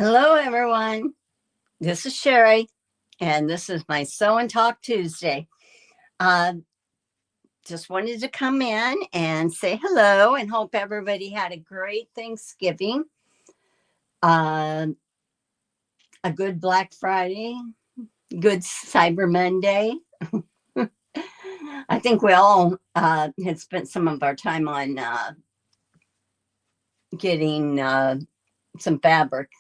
Hello, everyone. This is Sherry, and this is my Sew and Talk Tuesday. Uh, just wanted to come in and say hello and hope everybody had a great Thanksgiving, uh, a good Black Friday, good Cyber Monday. I think we all had spent some of our time on getting some fabric,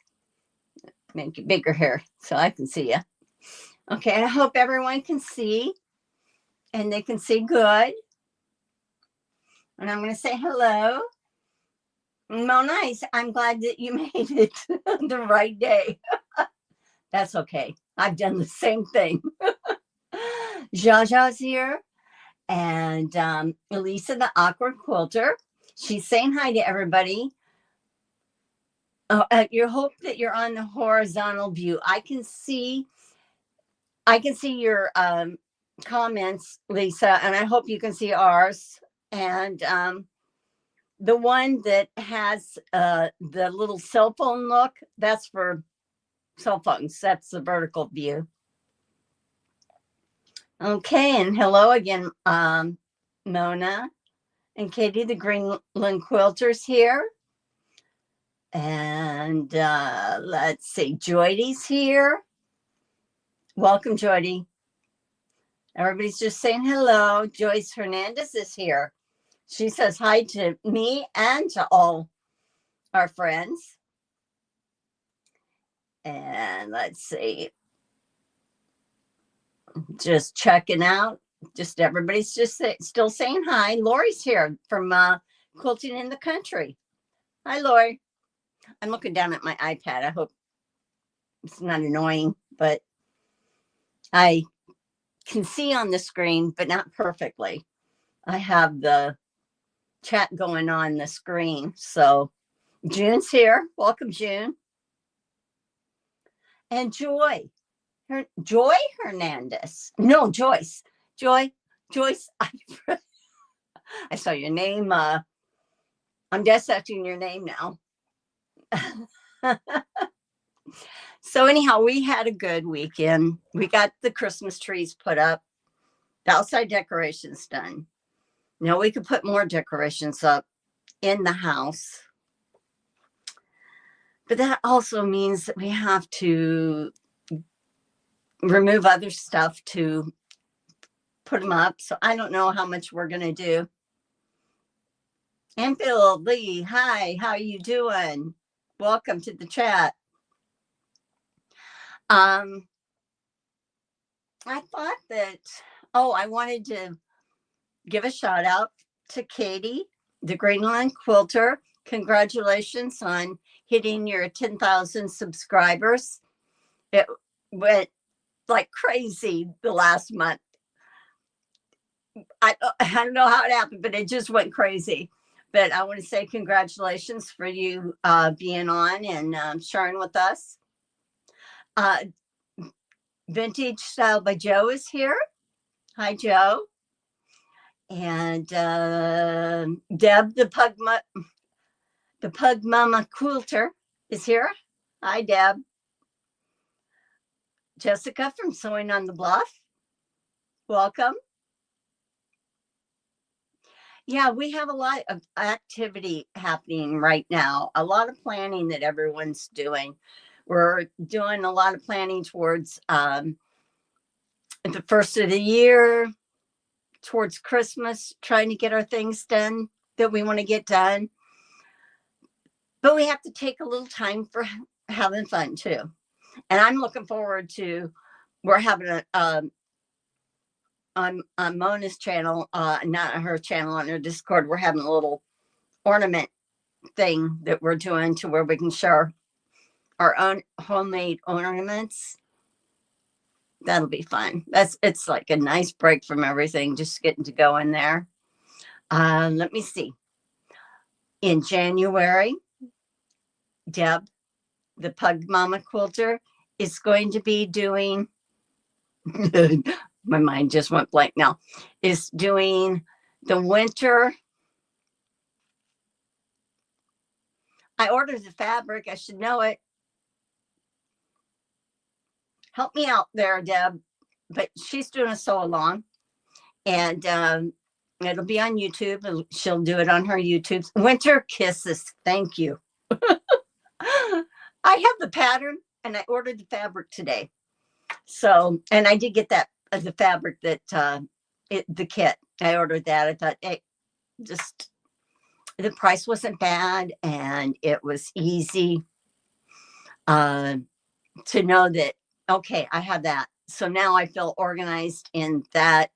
make it bigger here so I can see you. Okay, I hope everyone can see and they can see good. And I'm going to say hello. Well, nice. I'm glad that you made it the right day. That's okay. I've done the same thing. Jaja's here, and Elisa, the awkward quilter. She's saying hi to everybody. Oh, you hope that you're on the horizontal view. I can see your comments, Lisa, and I hope you can see ours. And the one that has the little cell phone look, that's for cell phones. That's the vertical view. Okay, and hello again, Mona and Katie, the Greenland Quilters here. And let's see, Joydy's here. Welcome, Joydy. Everybody's just saying hello. Joyce Hernandez is here. She says hi to me and to all our friends. And let's see, just checking out. Just everybody's just still saying hi. Lori's here from Quilting in the Country. Hi, Lori. I'm looking down at my iPad. I hope it's not annoying, but I can see on the screen, but not perfectly. I have the chat going on the screen. So June's here. Welcome, June. And Joy Hernandez. No, Joyce. Joyce. I saw your name. I'm dissecting your name now. So anyhow, we had a good weekend. We got the Christmas trees put up, the outside decorations done. Now we could put more decorations up in the house. But that also means that we have to remove other stuff to put them up. So I don't know how much we're going to do. And Bill Lee, hi, how are you doing? Welcome to the chat. I thought that, I wanted to give a shout out to Katie, the Greenland Quilter. Congratulations on hitting your 10,000 subscribers. It went like crazy the last month. I don't know how it happened, but it just went crazy. But I want to say congratulations for you being on and sharing with us. Vintage Style by Joe is here. Hi, Joe. And Deb, the Pug Mama Quilter is here. Hi, Deb. Jessica from Sewing on the Bluff. Welcome. Yeah, we have a lot of activity happening right now. A lot of planning that everyone's doing. We're doing a lot of planning towards the first of the year, towards Christmas, trying to get our things done that we want to get done. But we have to take a little time for having fun too. And I'm looking forward to, we're having on Mona's channel, not her channel, on her Discord, we're having a little ornament thing that we're doing to where we can share our own homemade ornaments. That'll be fun. It's like a nice break from everything, just getting to go in there. Let me see. In January, Deb, the Pug Mama Quilter, is going to be doing, my mind just went blank now, is doing the winter. I ordered the fabric. I should know it. help me out there, Deb. But she's doing a sew along, and it'll be on YouTube. She'll do it on her YouTube. Winter Kisses. Thank you. I have the pattern, and I ordered the fabric today. So, and I did get that the fabric that the kit. I ordered that. I thought, hey, just the price wasn't bad, and it was easy to know that, okay, I have that. So now I feel organized in that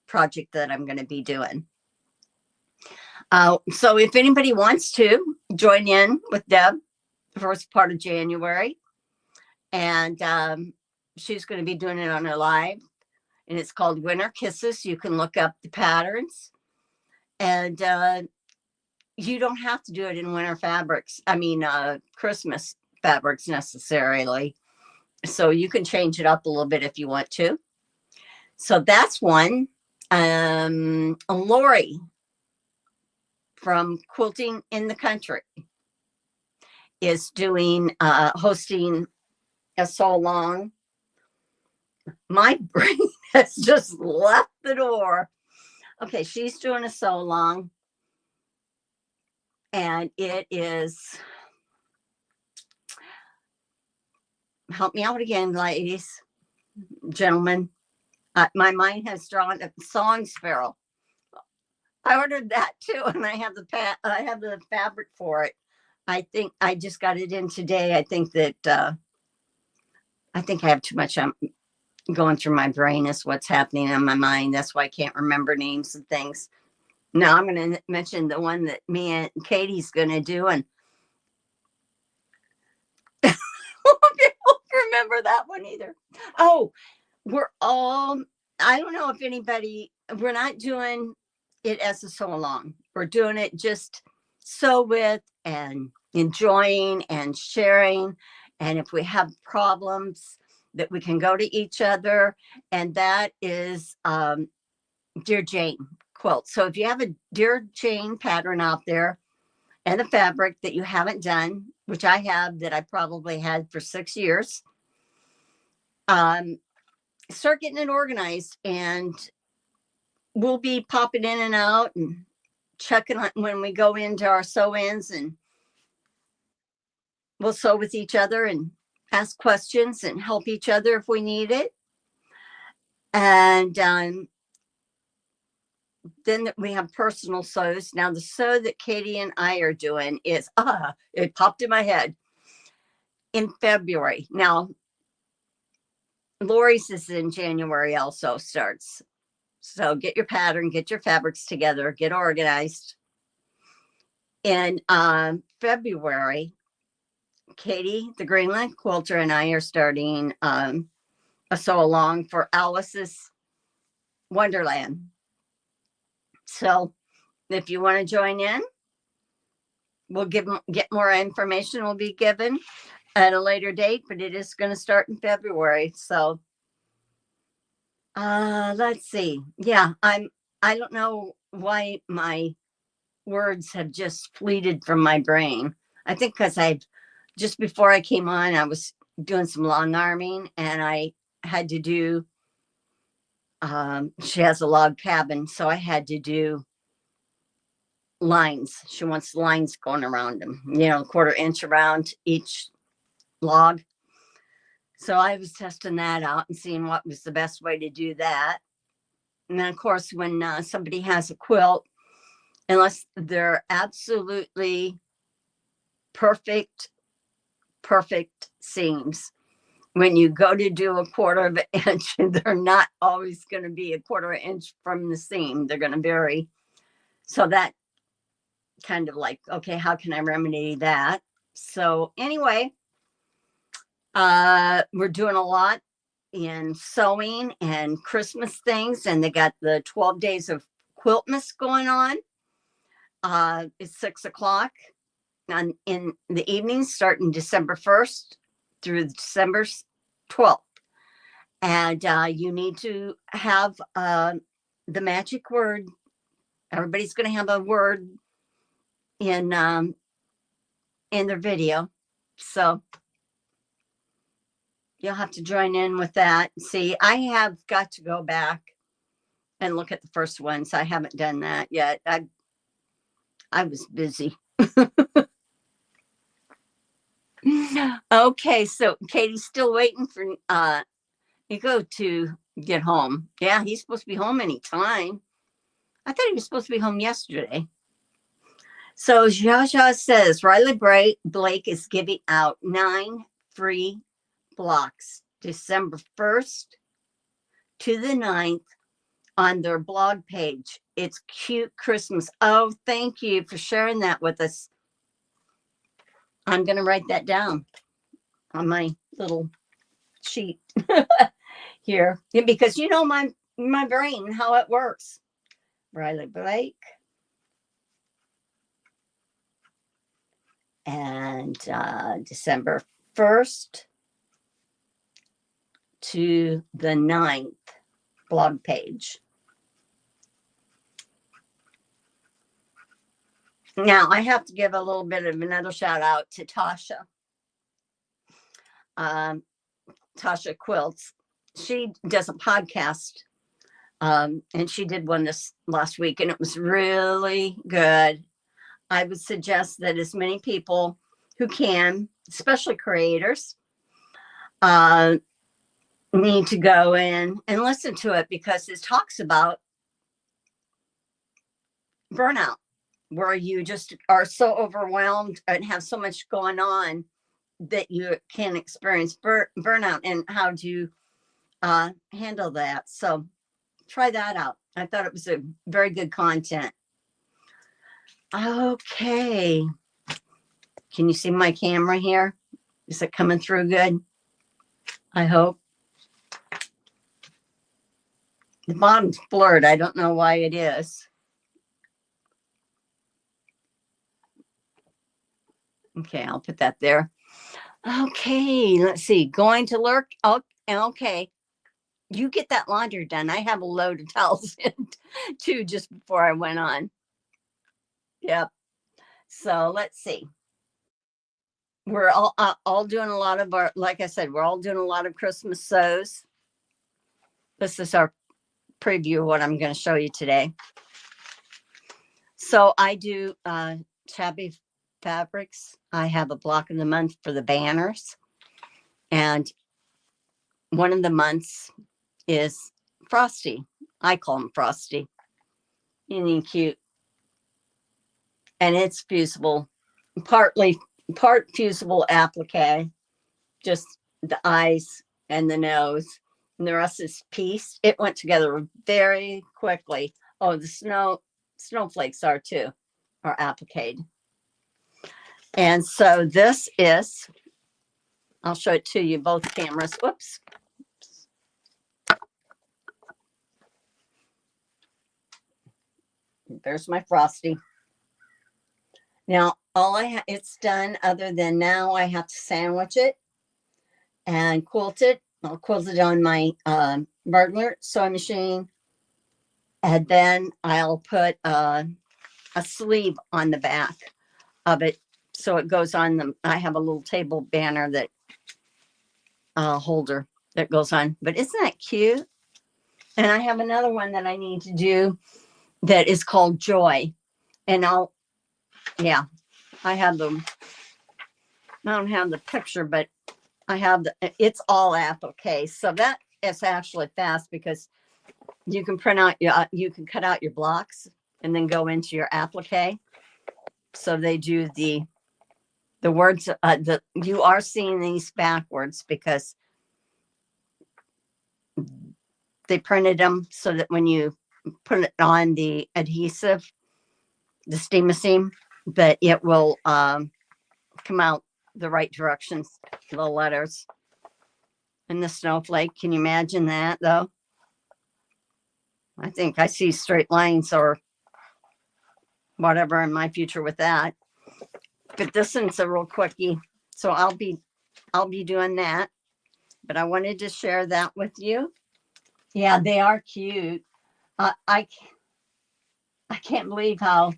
project that I'm going to be doing. So if anybody wants to join in with Deb the first part of January, and she's going to be doing it on her live, and it's called Winter Kisses. You can look up the patterns, and you don't have to do it in winter fabrics. I mean, Christmas fabrics necessarily. So you can change it up a little bit if you want to. So that's one. Lori from Quilting in the Country is doing, hosting a sew along. My brain has just left the door. Okay, she's doing a sew along, and it is, help me out again, ladies, gentlemen. My mind has drawn a song sparrow. I ordered that too, and I have the fabric for it. I think I just got it in today. I think that I think I have too much going through my brain is what's happening in my mind. That's why I can't remember names and things. Now I'm going to mention the one that me and Katie's going to do, and I won't remember that one either. Oh, I don't know if anybody, we're not doing it as a sew along. We're doing it just sew with and enjoying and sharing. And if we have problems, that we can go to each other. And that is Dear Jane quilt. So if you have a Dear Jane pattern out there and a fabric that you haven't done, which I have, that I probably had for 6 years, start getting it organized, and we'll be popping in and out and checking on when we go into our sew-ins, and we'll sew with each other and ask questions and help each other if we need it. And then we have personal sews. Now the sew that Katie and I are doing is, it popped in my head, in February. Now Lori's is in January also starts. So get your pattern, get your fabrics together, get organized. In February, Katie, the Greenland quilter, and I are starting a sew along for Alice's Wonderland. So if you want to join in, we'll get more information will be given at a later date, but it is going to start in February. So let's see. Yeah, I don't know why my words have just fleeted from my brain. I think because just before I came on, I was doing some long arming, and I had to do, she has a log cabin, so I had to do lines. She wants lines going around them, 1/4 inch around each log. So I was testing that out and seeing what was the best way to do that. And then, of course, when somebody has a quilt, unless they're absolutely perfect seams, when you go to do a 1/4 inch, they're not always going to be a 1/4 inch from the seam. They're going to vary. So that kind of like, okay, how can I remedy that? So anyway, we're doing a lot in sewing and Christmas things, and they got the 12 days of Quiltmas going on. It's 6 o'clock in the evening, starting December 1st through December 12th. And you need to have the magic word. Everybody's going to have a word in their video. So you'll have to join in with that. See, I have got to go back and look at the first ones. I haven't done that yet. I was busy. Okay, so Katie's still waiting for Nico to get home. Yeah, he's supposed to be home anytime. I thought he was supposed to be home yesterday. So Zha says Riley Blake is giving out 9 free blocks December 1st to the 9th on their blog page. It's cute Christmas. Oh, thank you for sharing that with us. I'm going to write that down on my little sheet here, because you know my brain, how it works. Riley Blake. And December 1st to the 9th blog page. Now, I have to give a little bit of another shout out to Tasha. Tasha Quilts. She does a podcast, and she did one this last week, and it was really good. I would suggest that as many people who can, especially creators, need to go in and listen to it, because it talks about burnout, where you just are so overwhelmed and have so much going on that you can experience burnout, and how to handle that. So try that out. I thought it was a very good content. Okay. Can you see my camera here? Is it coming through good? I hope. The bottom's blurred. I don't know why it is. Okay, I'll put that there. Okay, let's see. Going to lurk. Oh, okay. You get that laundry done. I have a load of towels in too just before I went on. Yep. So let's see. We're all doing a lot of our, like I said, we're all doing a lot of Christmas sews. This is our preview of what I'm going to show you today. So I do Tabby Fabrics. I have a block of the month for the banners, and one of the months is Frosty. I call him Frosty. Isn't he cute? And it's fusible, part fusible applique, just the eyes and the nose, and the rest is piece. It went together very quickly. Oh, the snowflakes are too, are appliqued. And so this is, I'll show it to you, both cameras. Whoops. There's my Frosty. Now, it's done, other than now I have to sandwich it and quilt it. I'll quilt it on my burglar sewing machine. And then I'll put a sleeve on the back of it, so it goes on I have a little table banner that holder that goes on. But isn't that cute? And I have another one that I need to do that is called Joy. And I have them. I don't have the picture, but I have it's all applique. So that is actually fast, because you can print out you can cut out your blocks and then go into your applique. So they do the words, you are seeing these backwards because they printed them so that when you put it on the adhesive, the steam, that it will come out the right directions, the letters. And the snowflake, can you imagine that though? I think I see straight lines or whatever in my future with that. But this one's a real quickie, so I'll be doing that. But I wanted to share that with you. Yeah, they are cute. I can't believe how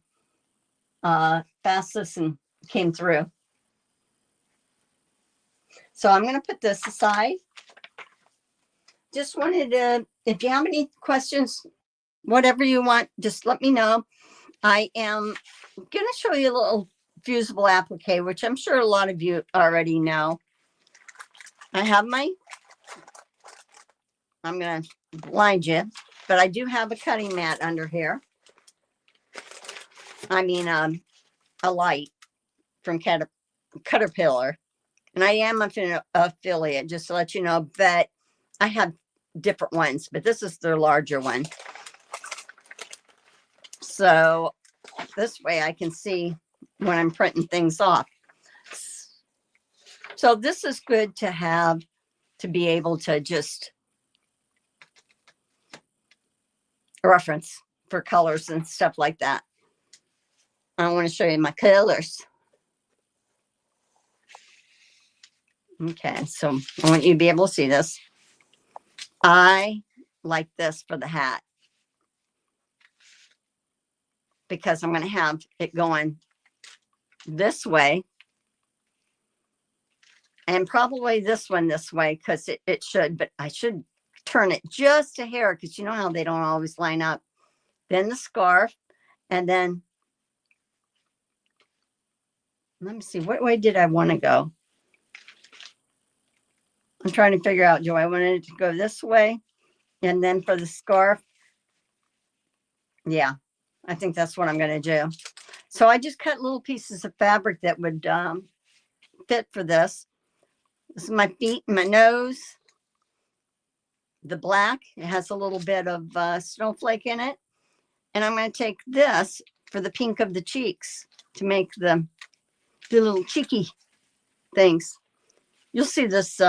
fast this one came through. So I'm going to put this aside, just wanted to, if you have any questions, whatever you want, just let me know. I am going to show you a little fusible applique, which I'm sure a lot of you already know. I have I'm going to blind you, but I do have a cutting mat under here. I mean, a light from Caterpillar. And I am an affiliate, just to let you know, but I have different ones, but this is their larger one. So this way I can see when I'm printing things off. So this is good to have, to be able to just reference for colors and stuff like that. I want to show you my colors. Okay, so I want you to be able to see this. I like this for the hat because I'm going to have it going this way and probably this one this way because it should, but I should turn it just a hair because you know how they don't always line up. Then the scarf, and then let me see, what way did I want to go? I'm trying to figure out, do I want it to go this way? And then for the scarf, yeah, I think that's what I'm going to do. So I just cut little pieces of fabric that would fit for this. This is my feet and my nose. The black, it has a little bit of snowflake in it. And I'm going to take this for the pink of the cheeks to make the little cheeky things. You'll see this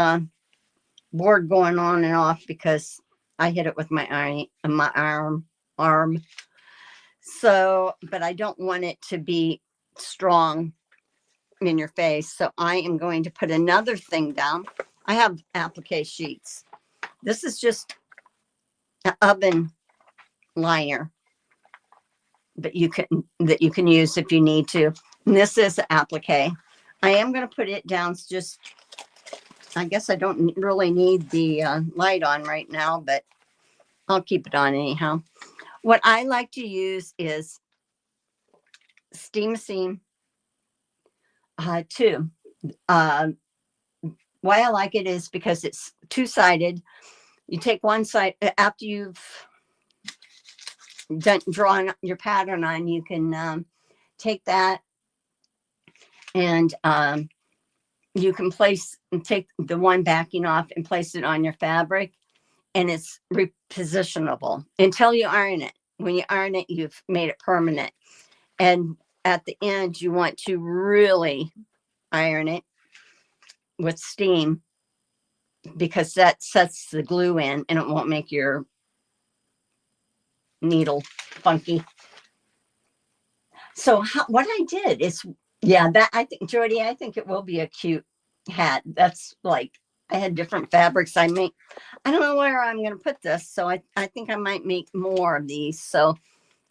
board going on and off because I hit it with my arm. So, but I don't want it to be strong in your face. So I am going to put another thing down. I have applique sheets. This is just an oven liner that you can use if you need to. And this is applique. I am going to put it down. Just, I guess I don't really need the light on right now, but I'll keep it on anyhow. What I like to use is steam seam 2. Why I like it is because it's two-sided. You take one side after you've drawn your pattern on, you can take that and you can take the one backing off and place it on your fabric, and it's repositionable until you iron it. When you iron it, you've made it permanent. And at the end, you want to really iron it with steam because that sets the glue in and it won't make your needle funky. So what I did is, yeah, that I think, Jody, I think it will be a cute hat. That's like, I had different fabrics I don't know where I'm going to put this. So I think I might make more of these. So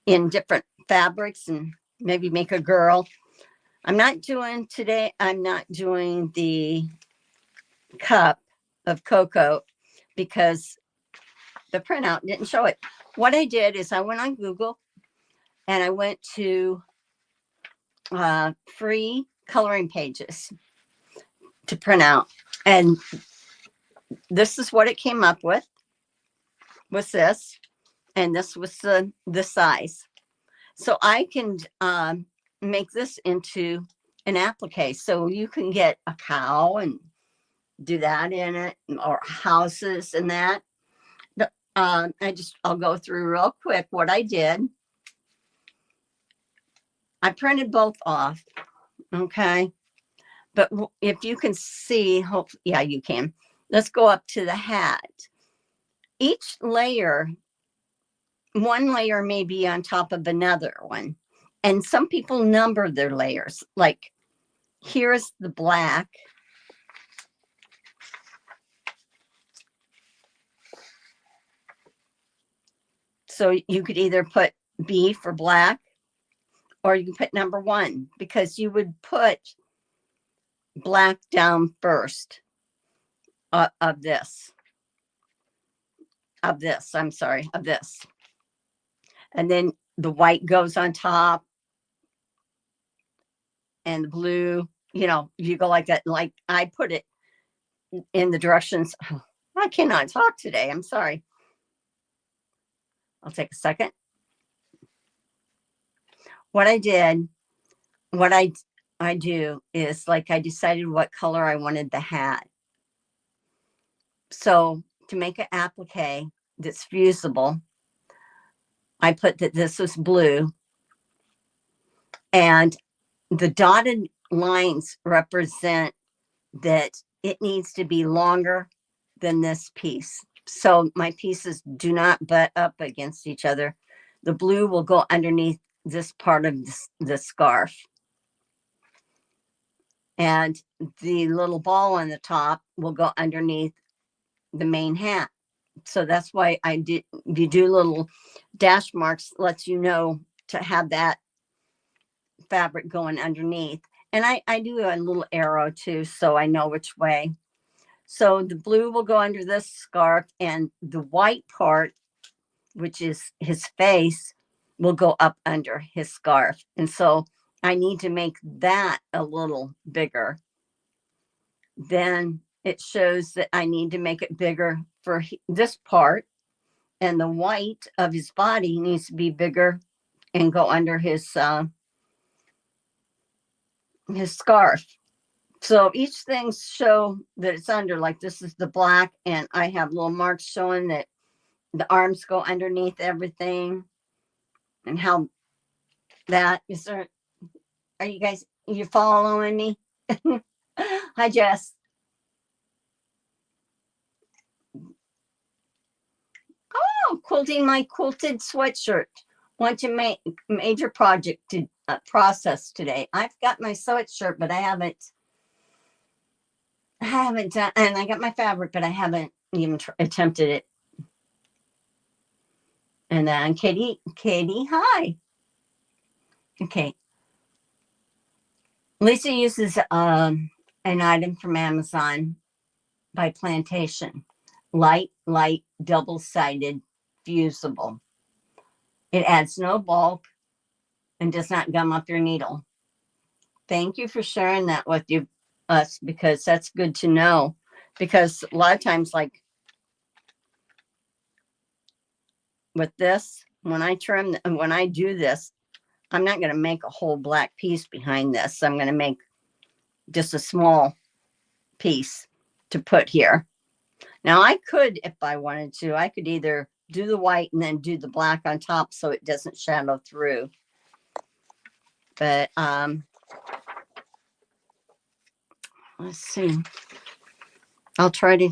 in different fabrics and maybe make a girl. I'm not doing the cup of cocoa because the printout didn't show it. What I did is I went on Google and I went to free coloring pages to print out. And this is what it came up with this. And this was the size. So I can make this into an applique. So you can get a cow and do that in it, or houses and that. I'll go through real quick what I did. I printed both off. Okay. But if you can see, yeah, you can. Let's go up to the hat. Each layer, one layer may be on top of another one. And some people number their layers. Like here's the black. So you could either put B for black or you can put number 1 because you would put black down first of this. of this. I'm sorry, of this. And then the white goes on top and the blue, you know, you go like that. Like I put it in the directions. Oh, I cannot talk today. I'm sorry. I'll take a second. What I did, what I do is like I decided what color I wanted the hat. So to make an applique that's fusible, I put that this was blue, and the dotted lines represent that it needs to be longer than this piece. So my pieces do not butt up against each other. The blue will go underneath this part of the scarf. And the little ball on the top will go underneath the main hat. So that's why I did, you do little dash marks, lets you know to have that fabric going underneath. And I do a little arrow too, so I know which way. So the blue will go under this scarf, and the white part, which is his face, will go up under his scarf. And so I need to make that a little bigger. Then it shows that I need to make it bigger for this part, and the white of his body needs to be bigger and go under his scarf. So each thing show that it's under, like this is the black, and I have little marks showing that the arms go underneath everything, and how that is there. Are you guys, you following me? Hi, Jess. Oh, quilting my quilted sweatshirt. Want to make major project to process today. I've got my sweatshirt, but I haven't done, and I got my fabric, but I haven't even attempted it. And then Katie, hi. Okay. Lisa uses an item from Amazon by Plantation. Light, double-sided, fusible. It adds no bulk and does not gum up your needle. Thank you for sharing that with us, because that's good to know. Because a lot of times, like with this, when I trim, when I do this, I'm not going to make a whole black piece behind this. I'm going to make just a small piece to put here. Now I could, if I wanted to, I could either do the white and then do the black on top so it doesn't shadow through. But let's see. I'll try to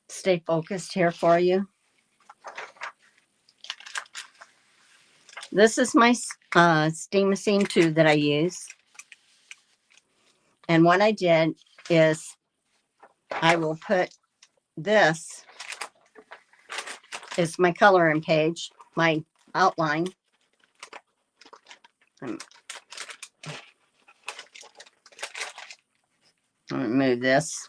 stay focused here for you. This is my steam machine tube that I use. And what I did is I will put this is my coloring page, my outline. I'm going to move this.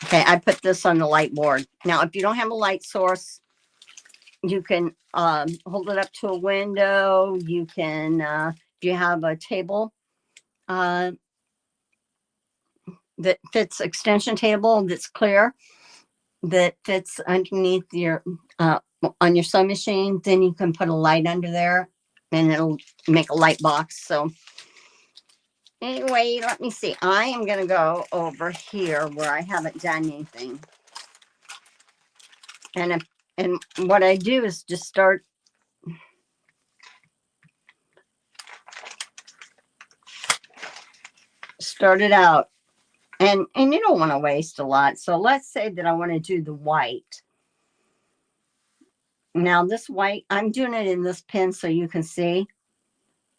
Okay, I put this on the light board. Now, if you don't have a light source, you can hold it up to a window. You can, if you have a table that fits, extension table that's clear, that fits underneath your, on your sewing machine, then you can put a light under there and it'll make a light box. So anyway, let me see. I am going to go over here where I haven't done anything. And what I do is just start it out. And you don't want to waste a lot. So let's say that I want to do the white. Now this white, I'm doing it in this pen so you can see.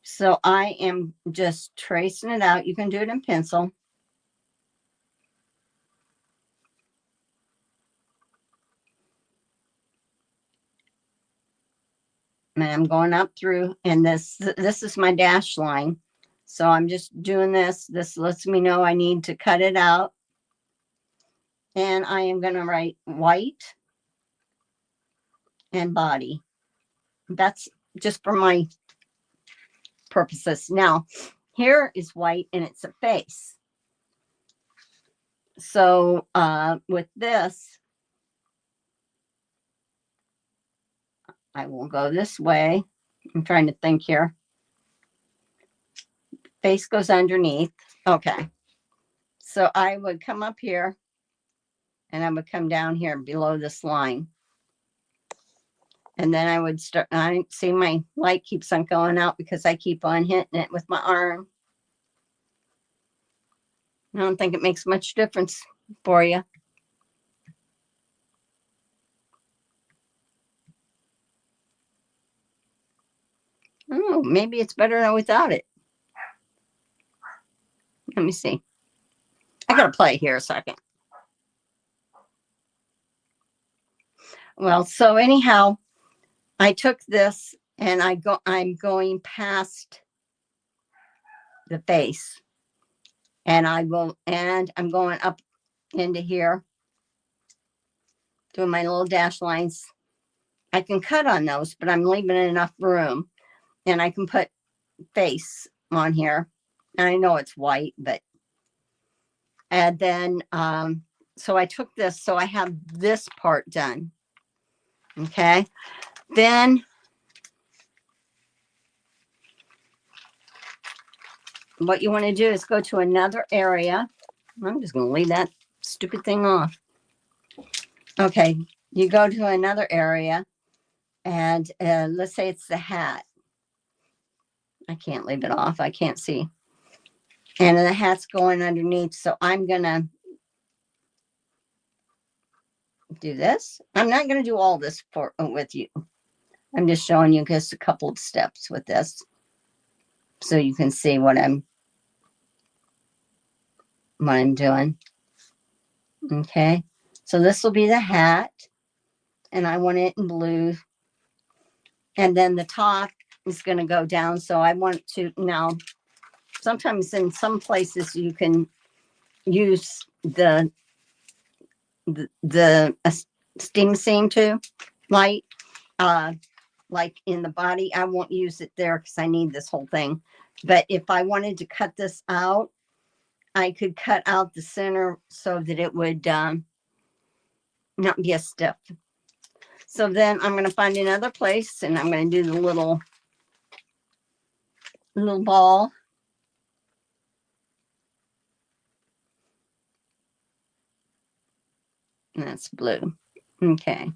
So I am just tracing it out. You can do it in pencil. And I'm going up through, and this is my dash line. So I'm just doing this. This lets me know I need to cut it out. and I am going to write white and body. That's just for my purposes. Now, here is white and it's a face. So with this, I will go this way. I'm trying to think here. Face goes underneath. Okay. So I would come up here and I would come down here below this line. And then I would start, I see my light keeps on going out because I keep on hitting it with my arm. I don't think it makes much difference for you. Oh, maybe it's better without it. Let me see. I gotta play here a second. Well, so anyhow, I took this and I'm going past the face, and I'm going up into here, doing my little dash lines. I can cut on those, but I'm leaving enough room, and I can put face on here. And I know it's white, but, and then, so I took this, so I have this part done. Okay. Then what you want to do is go to another area. I'm just going to leave that stupid thing off. Okay. You go to another area, and let's say it's the hat. I can't leave it off. I can't see. And the hat's going underneath. So I'm going to do this. I'm not going to do all this with you. I'm just showing you just a couple of steps with this, so you can see what I'm doing. Okay. So this will be the hat, and I want it in blue. And then the top is going to go down. So I want to, now, sometimes in some places you can use the steam seam too, light, like in the body. I won't use it there because I need this whole thing. But if I wanted to cut this out, I could cut out the center so that it would not be as stiff. So then I'm going to find another place, and I'm going to do the little ball. And that's blue. Okay.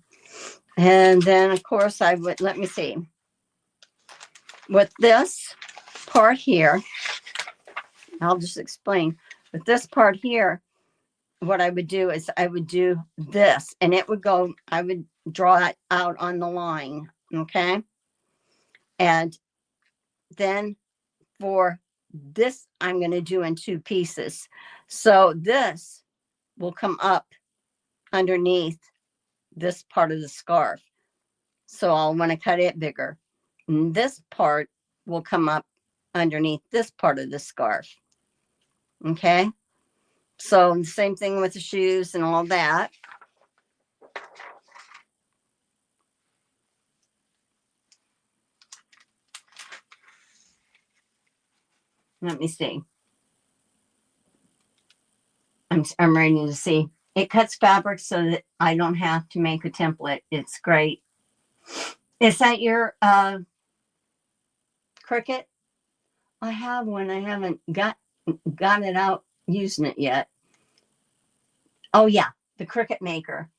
And then, of course, I would, let me see. With this part here, I'll just explain. With this part here, what I would do is I would do this, and it would go, I would draw it out on the line. Okay. And then for this, I'm going to do in two pieces. So this will come up underneath this part of the scarf. So I'll want to cut it bigger. And this part will come up underneath this part of the scarf. Okay. So the same thing with the shoes and all that. Let me see. I'm ready to see. It cuts fabric so that I don't have to make a template. It's great. Is that your Cricut? I have one. I haven't got it out using it yet. Oh yeah, the Cricut Maker.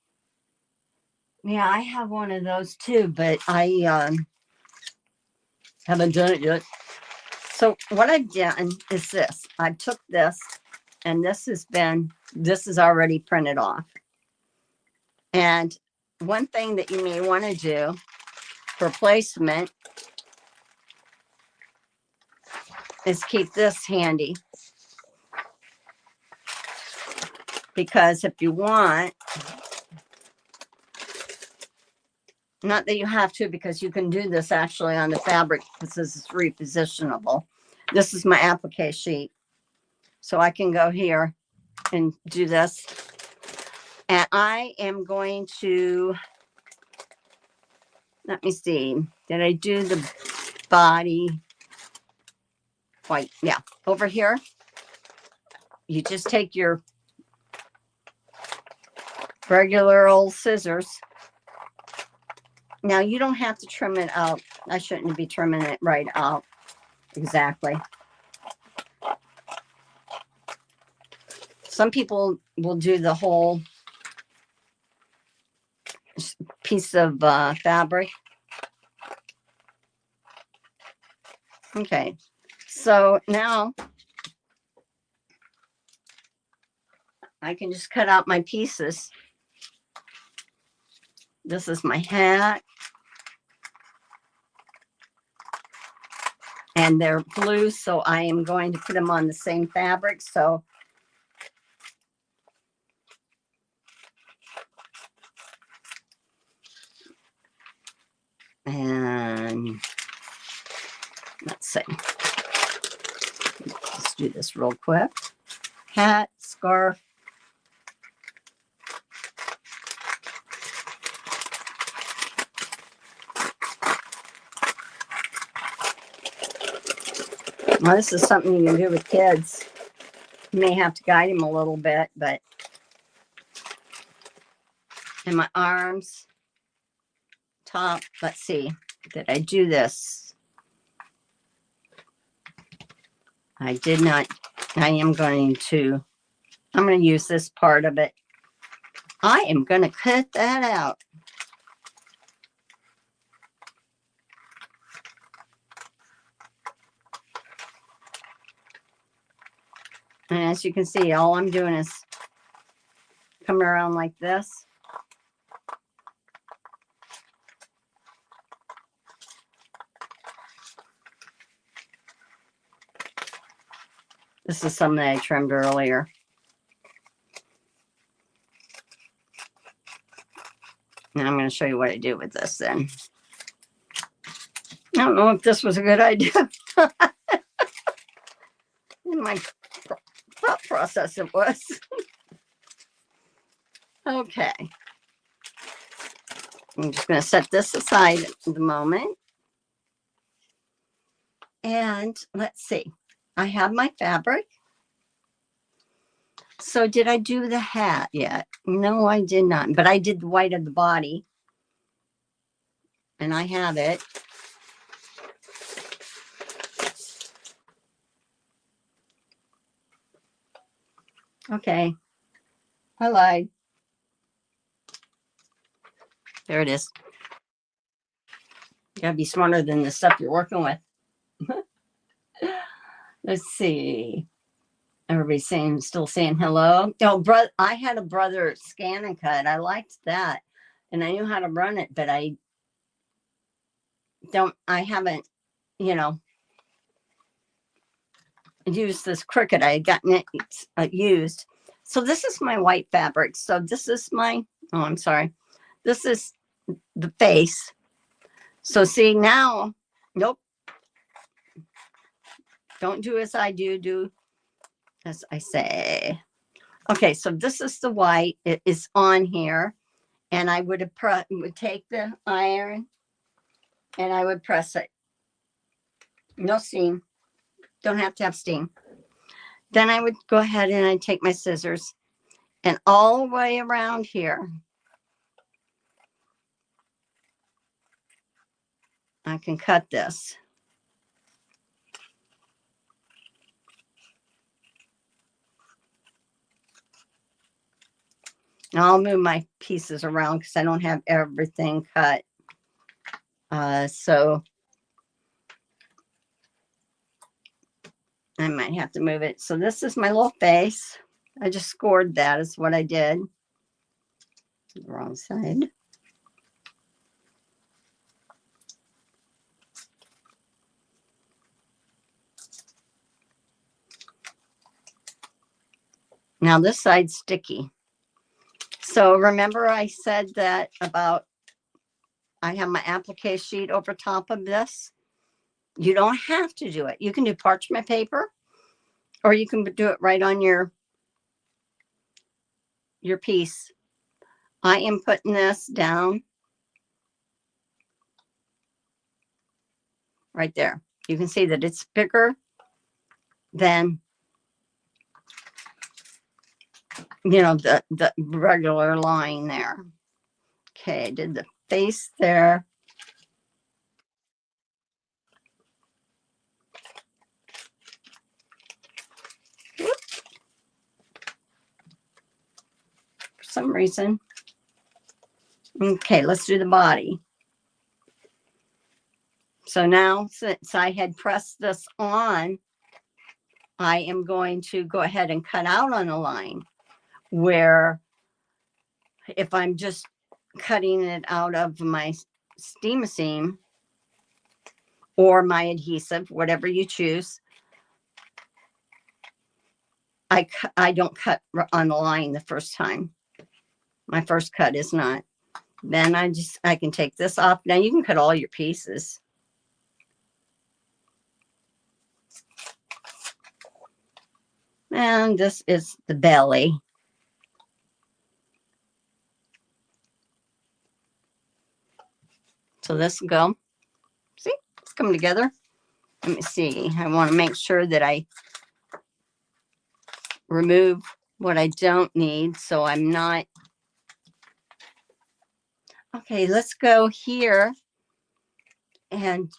Yeah, I have one of those too, but I haven't done it yet. So what I've done is this. I took this, and this is already printed off. And one thing that you may want to do for placement is keep this handy. Because if you want, not that you have to, because you can do this actually on the fabric, because this is repositionable. This is my applique sheet. So I can go here and do this. And I am going to, let me see, did I do the body white? Yeah, over here, you just take your regular old scissors. Now you don't have to trim it out. I shouldn't be trimming it right out exactly. Some people will do the whole piece of fabric. Okay, so now I can just cut out my pieces. This is my hat. And they're blue, so I am going to put them on the same fabric. So and let's see. Let's do this real quick. Hat, scarf. Well, this is something you can do with kids. You may have to guide them a little bit, but in my arms, top, let's see, did I do this? I did not. I'm going to use this part of it. I am going to cut that out. And as you can see, all I'm doing is coming around like this. This is something that I trimmed earlier. Now I'm going to show you what I do with this then. I don't know if this was a good idea. In my thought process it was. Okay. I'm just going to set this aside at the moment. And let's see. I have my fabric. So did I do the hat yet? No, I did not. But I did the white of the body. And I have it. Okay. I lied. There it is. You gotta be smarter than the stuff you're working with. Let's see. Everybody's still saying hello. Oh, brother, I had a brother scan and cut. I liked that. And I knew how to run it, but I haven't, used this Cricut. I had gotten it used. So this is my white fabric. So this is I'm sorry. This is the face. So see now, nope. Don't do as I do, do as I say. Okay, so this is the white. It is on here. And I would take the iron and I would press it. No steam. Don't have to have steam. Then I would go ahead and I'd take my scissors and all the way around here, I can cut this. Now I'll move my pieces around because I don't have everything cut. So I might have to move it. So this is my little face. I just scored that is what I did. Wrong side. Now this side's sticky. So remember I said that about I have my applique sheet over top of this. You don't have to do it. You can do parchment paper or you can do it right on your piece. I am putting this down right there. You can see that it's bigger than, you know, the regular line there. Okay, I did the face there. Whoop. For some reason. Okay, let's do the body. So now, since I had pressed this on, I am going to go ahead and cut out on a line where if I'm just cutting it out of my steam seam or my adhesive, whatever you choose, I don't cut on the line the first time. My first cut is not. Then I can take this off. Now you can cut all your pieces. And this is the belly. So this will go. See, it's coming together. Let me see. I want to make sure that I remove what I don't need so I'm not. Okay, let's go here. And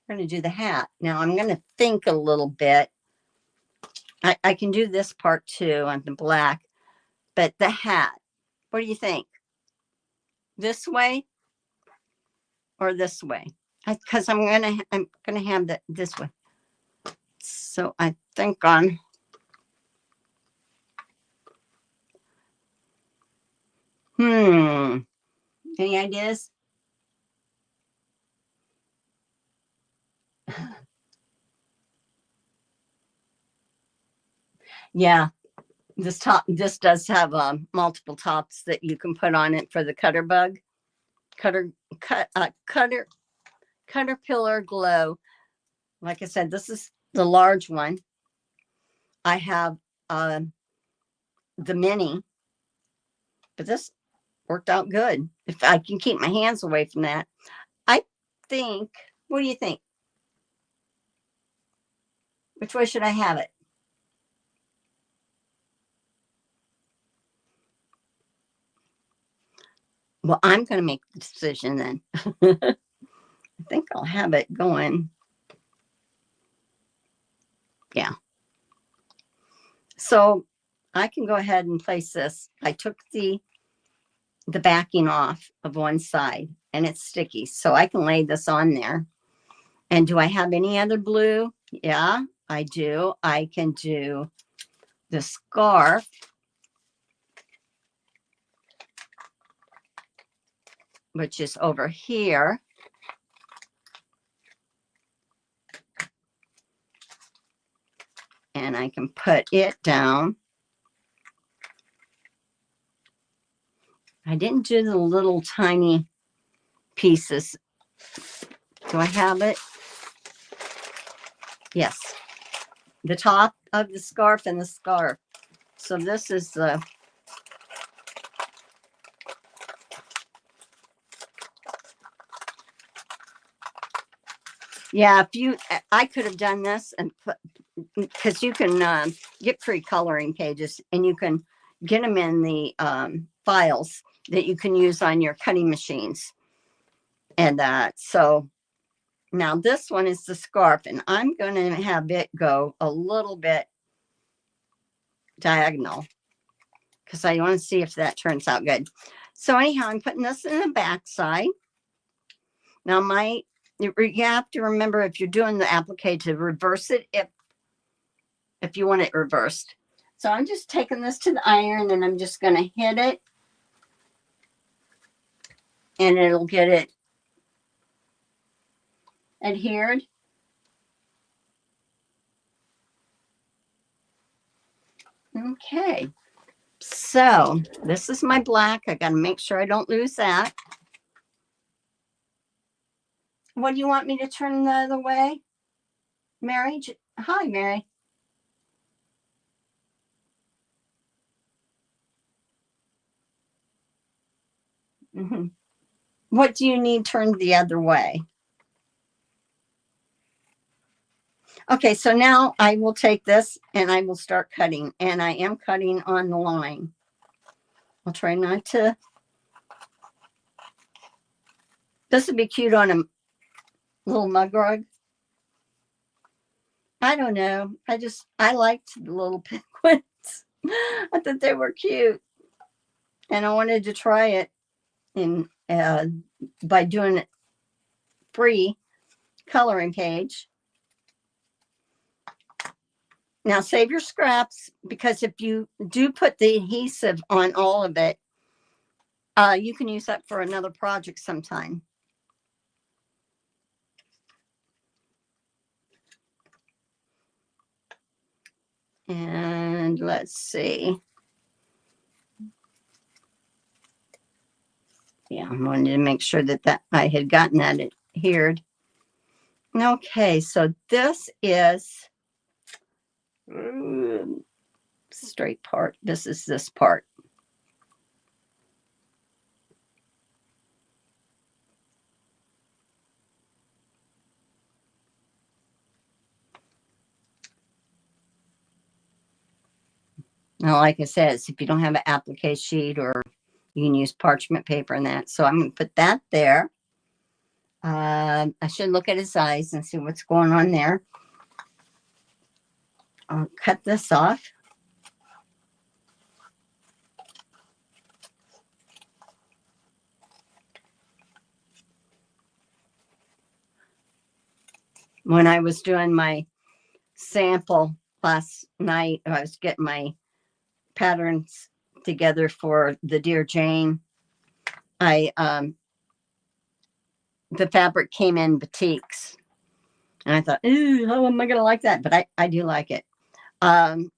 we're going to do the hat. Now I'm going to think a little bit. I can do this part too on the black, but the hat, what do you think? This way or this way? Because I'm gonna have that this way. So I think on. Any ideas? Yeah, this does have multiple tops that you can put on it for the caterpillar glow. Like I said, this is the large one. I have the mini, but this worked out good. If I can keep my hands away from that, I think. What do you think? Which way should I have it? Well, I'm going to make the decision then. I think I'll have it going. Yeah. So I can go ahead and place this. I took the backing off of one side and it's sticky. So I can lay this on there. And do I have any other blue? Yeah, I do. I can do the scarf. Which is over here. And I can put it down. I didn't do the little tiny pieces. Do I have it? Yes. The top of the scarf and the scarf. So this is the. Yeah, I could have done this and put, because you can get free coloring pages and you can get them in the files that you can use on your cutting machines. And so now this one is the scarf and I'm going to have it go a little bit diagonal because I want to see if that turns out good. So anyhow, I'm putting this in the back side. Now you have to remember if you're doing the applique to reverse it if you want it reversed. So I'm just taking this to the iron and I'm just going to hit it and it'll get it adhered. Okay. So this is my black. I got to make sure I don't lose that. What do you want me to turn the other way? Mary? Hi, Mary. Mm-hmm. What do you need turned the other way? Okay, so now I will take this and I will start cutting, and I am cutting on the line. I'll try not to. This would be cute on a little mug rug. I don't know. I liked the little penguins. I thought they were cute, and I wanted to try it in by doing it free coloring page. Now save your scraps, because if you do put the adhesive on all of it, you can use that for another project sometime. And let's see. Yeah, I wanted to make sure that I had gotten that adhered. Okay, so this is straight part. This is this part. Now, like I said, if you don't have an applique sheet, or you can use parchment paper and that. So I'm going to put that there. I should look at his eyes and see what's going on there. I'll cut this off. When I was doing my sample last night, I was getting my patterns together for the Dear Jane. The fabric came in batiks, and I thought, ooh, how am I going to like that? But I do like it. So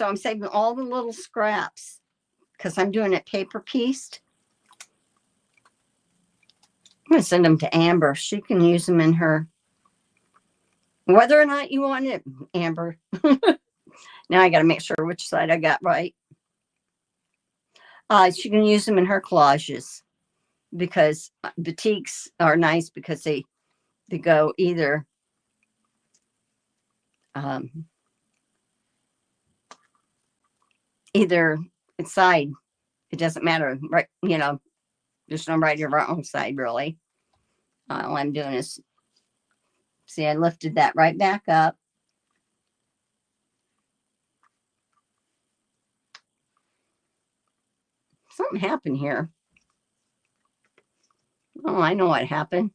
I'm saving all the little scraps because I'm doing it paper pieced. I'm going to send them to Amber. She can use them in her, whether or not you want it, Amber. Now I got to make sure which side I got right. She can use them in her collages, because batiks are nice because they go either either side. It doesn't matter, right? You know, there's no right or wrong side, really. All I'm doing is, see, I lifted that right back up. Something happened here. Oh, I know what happened.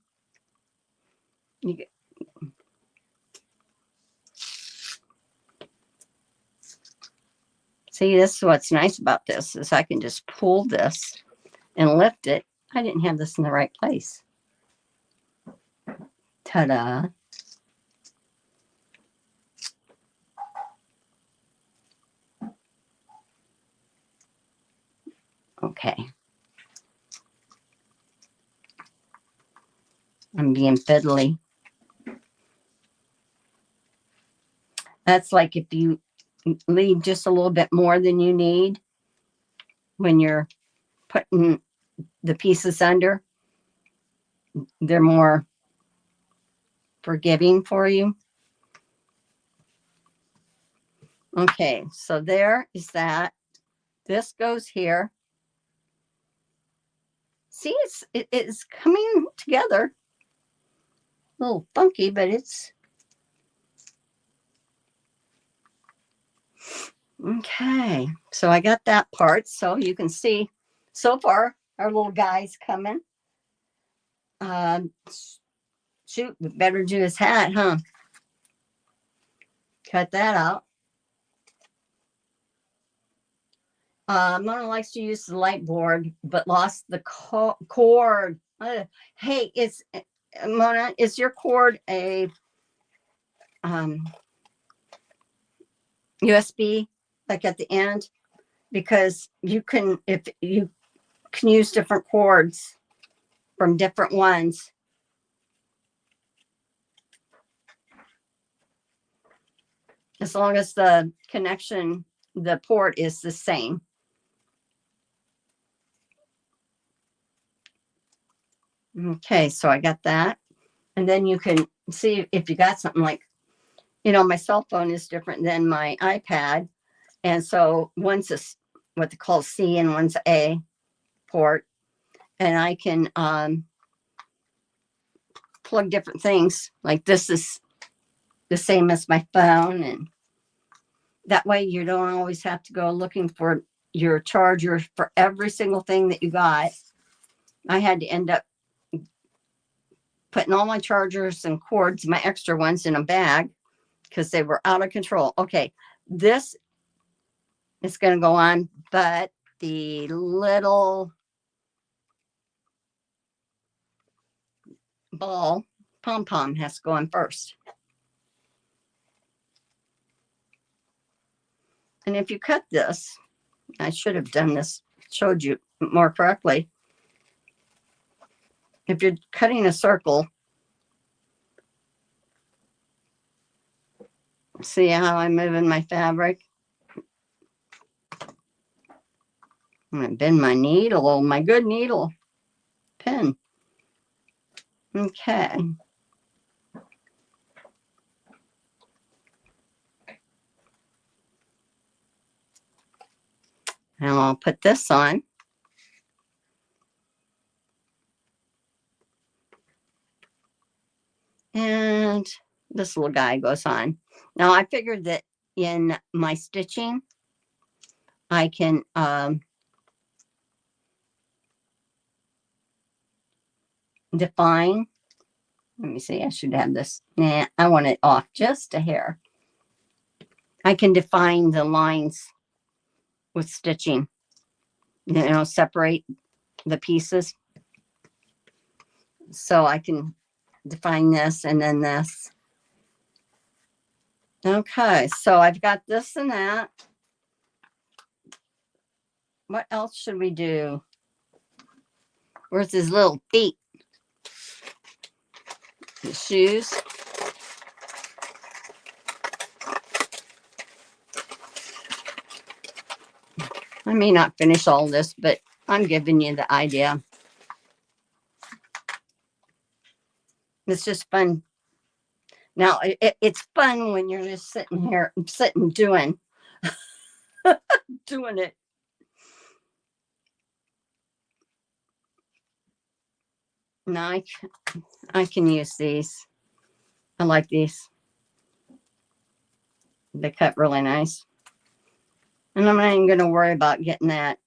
See, this is what's nice about this, is I can just pull this and lift it. I didn't have this in the right place. Ta-da. Okay. I'm being fiddly. That's like if you leave just a little bit more than you need when you're putting the pieces under, they're more forgiving for you. Okay, so there is that. This goes here. See, it is coming together. A little funky, but it's okay. So I got that part. So you can see so far our little guy's coming. Shoot, we better do his hat, huh? Cut that out. Mona likes to use the light board, but lost the cord. Hey, Mona, is your cord a USB, like at the end? Because if you can use different cords from different ones. As long as the connection, the port is the same. Okay, so I got that. And then you can see if you got something like, my cell phone is different than my iPad. And so one's what they call C and one's A port. And I can plug different things. Like this is the same as my phone. And that way you don't always have to go looking for your charger for every single thing that you got. I had to end up putting all my chargers and cords, my extra ones, in a bag because they were out of control. Okay, this is going to go on, but the little ball pom-pom has to go on first. And if you cut this, I should have done this, showed you more correctly. If you're cutting a circle, see how I'm moving my fabric? I'm going to bend my needle, my good needle pin. Okay. Now I'll put this on. And this little guy goes on. Now I figured that in my stitching, I can define. Let me see, I should have this. Nah, I want it off just a hair. I can define the lines with stitching, separate the pieces. So I can define this and then this. Okay, so I've got this and that. What else should we do? Where's his little feet? The shoes. I may not finish all this, but I'm giving you the idea. It's just fun. Now, it's fun when you're just sitting here, doing it. Now, I can use these. I like these. They cut really nice. And I'm not even going to worry about getting that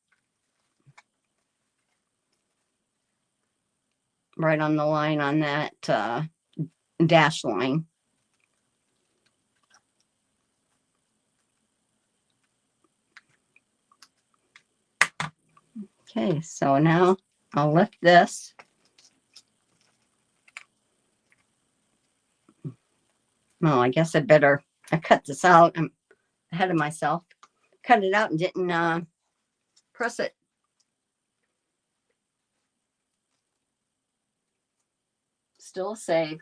right on the line on that dash line. Okay, so now I'll lift this. Well, I guess I cut this out. I'm ahead of myself. Cut it out and didn't press it. Still a save.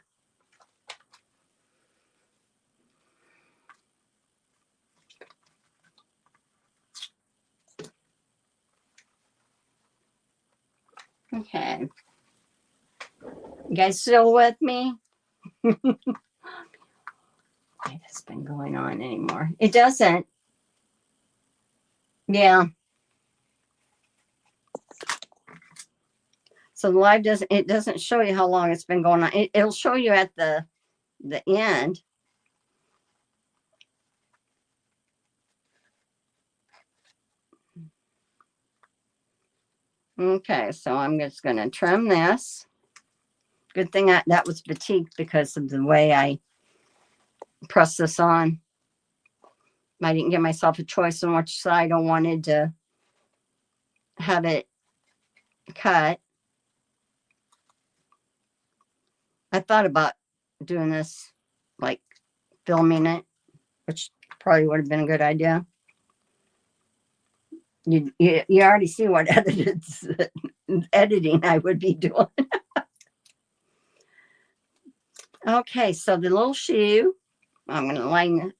Okay. You guys still with me? Why has been going on anymore? It doesn't. Yeah. So the live doesn't show you how long it's been going on. It'll show you at the end. Okay, so I'm just going to trim this. Good thing that was batik because of the way I press this on. I didn't give myself a choice on which side I wanted to have it cut. I thought about doing this, like filming it, which probably would have been a good idea. You already see what editing I would be doing. Okay, so the little shoe, I'm going to line it.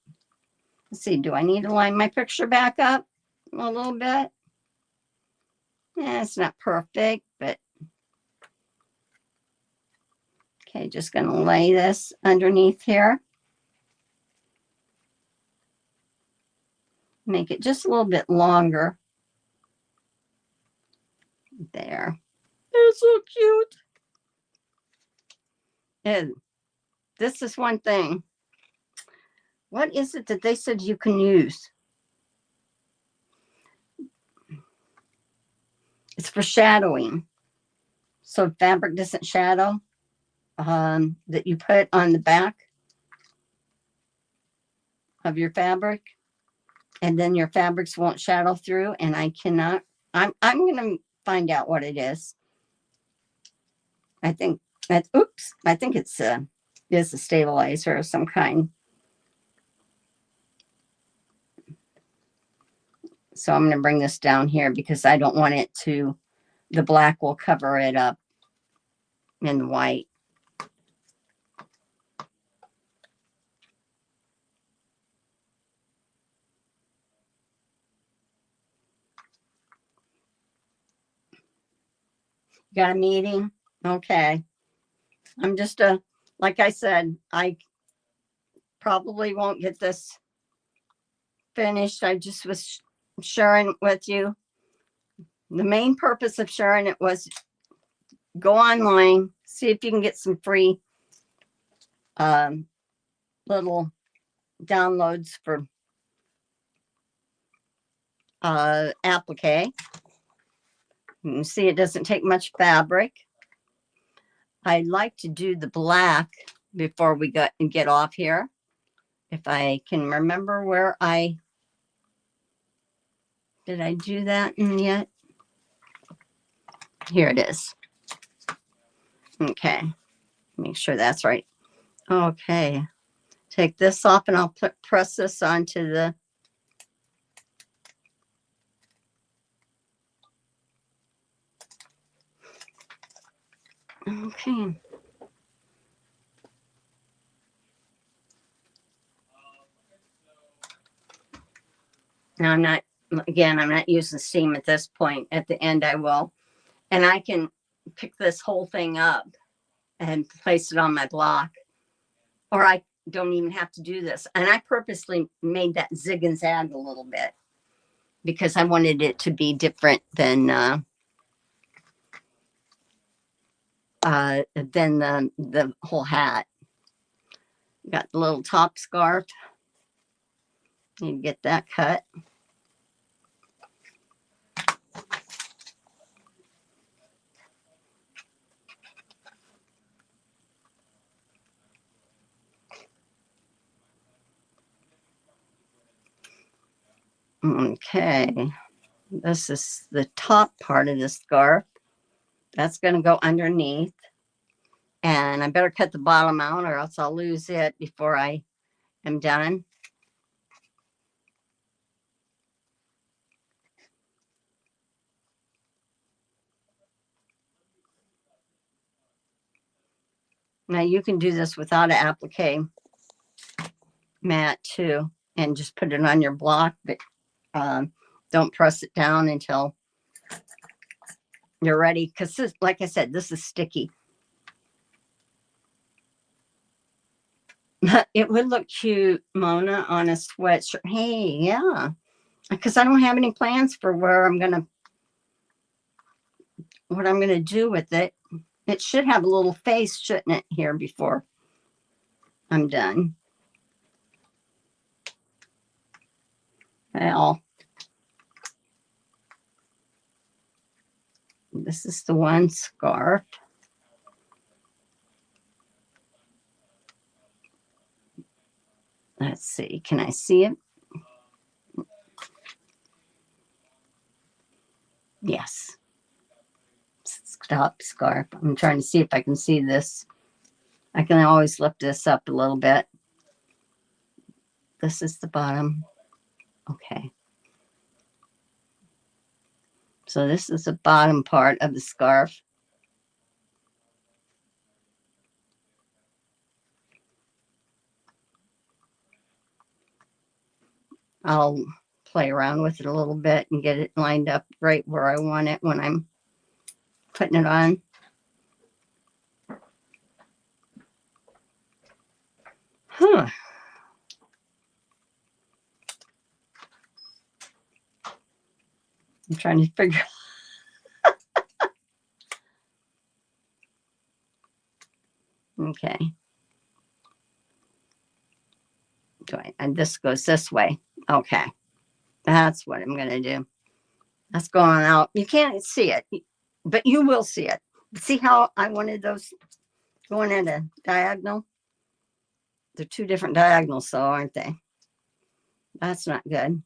Let's see, do I need to line my picture back up a little bit? Yeah, it's not perfect, but Okay, just going to lay this underneath here. Make it just a little bit longer. There. It's so cute. And this is one thing. What is it that they said you can use? It's for shadowing. So fabric doesn't shadow. That you put on the back of your fabric, and then your fabrics won't shadow through. And I cannot. I'm gonna find out what it is. I think that. Oops. I think it's a stabilizer of some kind. So I'm gonna bring this down here because I don't want it to. The black will cover it up in the white. Got a meeting? Okay. I'm just like I said, I probably won't get this finished. I just was sharing with you. The main purpose of sharing it was go online, see if you can get some free little downloads for applique. You can see it doesn't take much fabric. I'd like to do the black before we get off here. If I can remember where did I do that yet? Here it is. Okay, make sure that's right. Okay, take this off and I'll press this onto the okay. Now I'm not using seam at this point. At the end I will. And I can pick this whole thing up and place it on my block. Or I don't even have to do this. And I purposely made that zig and zag a little bit because I wanted it to be different than the whole hat. Got the little top scarf. Need to get that cut. Okay, this is the top part of the scarf. That's going to go underneath. And I better cut the bottom out or else I'll lose it before I am done. Now you can do this without an applique mat too, and just put it on your block, but don't press it down until you're ready. Because like I said, this is sticky. It would look cute, Mona, on a sweatshirt. Hey, yeah, because I don't have any plans for what I'm gonna do with it. It should have a little face, shouldn't it, here before I'm done? Well, this is the one scarf. Let's see, can I see it? Yes. Top scarf. I'm trying to see if I can see this. I can always lift this up a little bit. This is the bottom. Okay. So this is the bottom part of the scarf. I'll play around with it a little bit and get it lined up right where I want it when I'm putting it on. Huh. I'm trying to figure. Okay. And this goes this way. Okay. That's what I'm going to do. That's going out. You can't see it, but you will see it. See how I wanted those going at a diagonal? They're two different diagonals, though, aren't they? That's not good.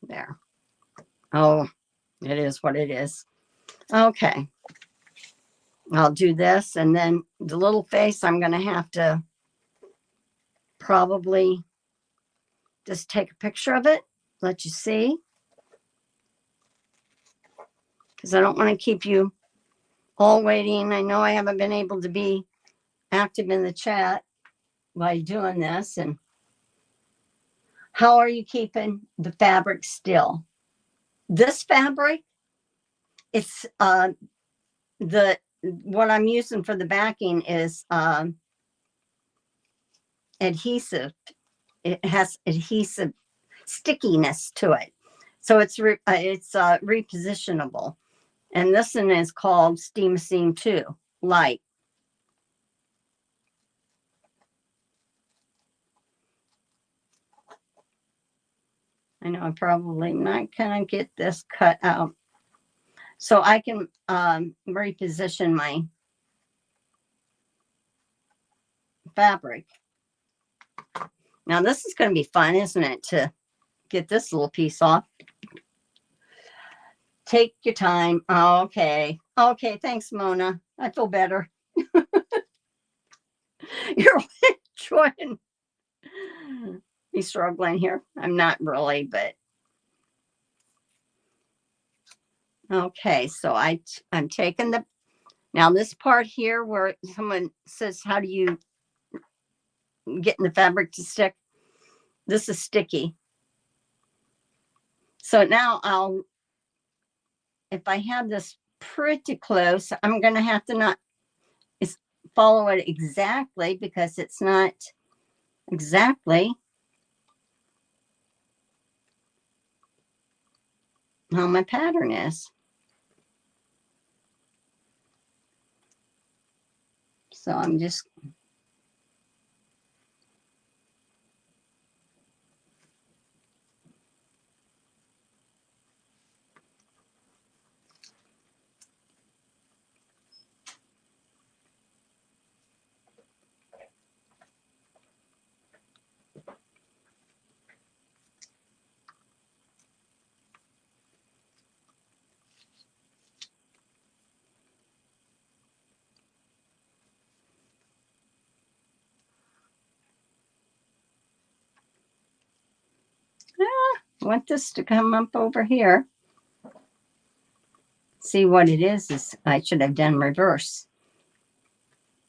There. Oh, it is what it is. Okay. I'll do this, and then the little face, I'm going to have to probably just take a picture of it, let you see, because I don't want to keep you all waiting. I know I haven't been able to be active in the chat while doing this. And how are you keeping the fabric still? This fabric, it's the what I'm using for the backing is adhesive. It has adhesive stickiness to it, so it's repositionable. And this one is called Steam Seam 2 Light. I know I'm probably not gonna get this cut out, so I can reposition my fabric. Now this is going to be fun, isn't it, to get this little piece off? Take your time. Oh, okay. Okay, thanks, Mona. I feel better. You're enjoying me struggling here. I'm not really, but okay. So I'm taking the, now this part here where someone says, how do you get in the fabric to stick? This is sticky. So now if I have this pretty close, I'm going to have to not follow it exactly because it's not exactly how my pattern is. So I'm just want this to come up over here. See what it is I should have done reverse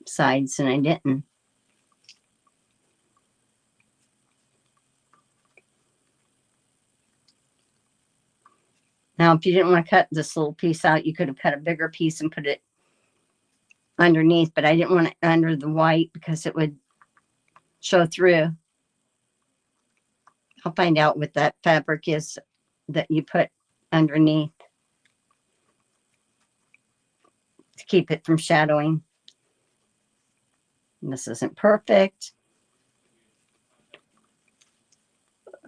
sides and I didn't. Now, if you didn't want to cut this little piece out, you could have cut a bigger piece and put it underneath, but I didn't want it under the white because it would show through. I'll find out what that fabric is that you put underneath to keep it from shadowing. And this isn't perfect.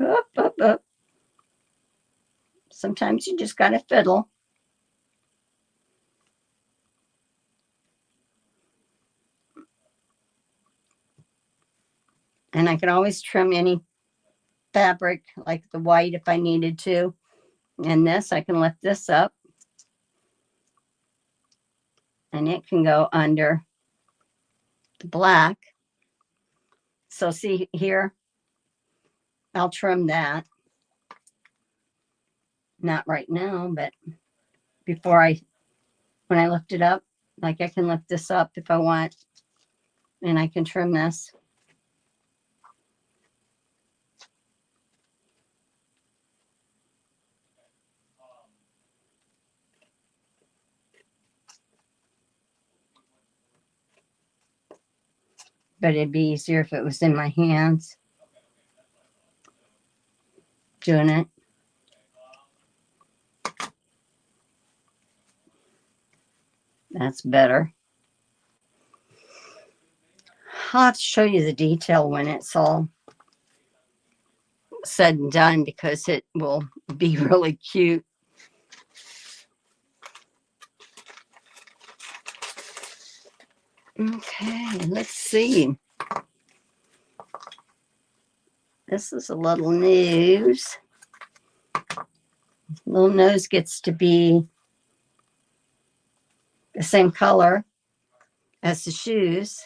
Up, up, up. Sometimes you just got to fiddle. And I can always trim any fabric like the white if I needed to. And this, I can lift this up and it can go under the black. So see here, I'll trim that. Not right now, but when I lift it up, like I can lift this up if I want, and I can trim this. but it'd be easier if it was in my hands doing it. That's better. I'll have to show you the detail when it's all said and done because it will be really cute. Okay, let's see. This is a little nose. Little nose gets to be the same color as the shoes.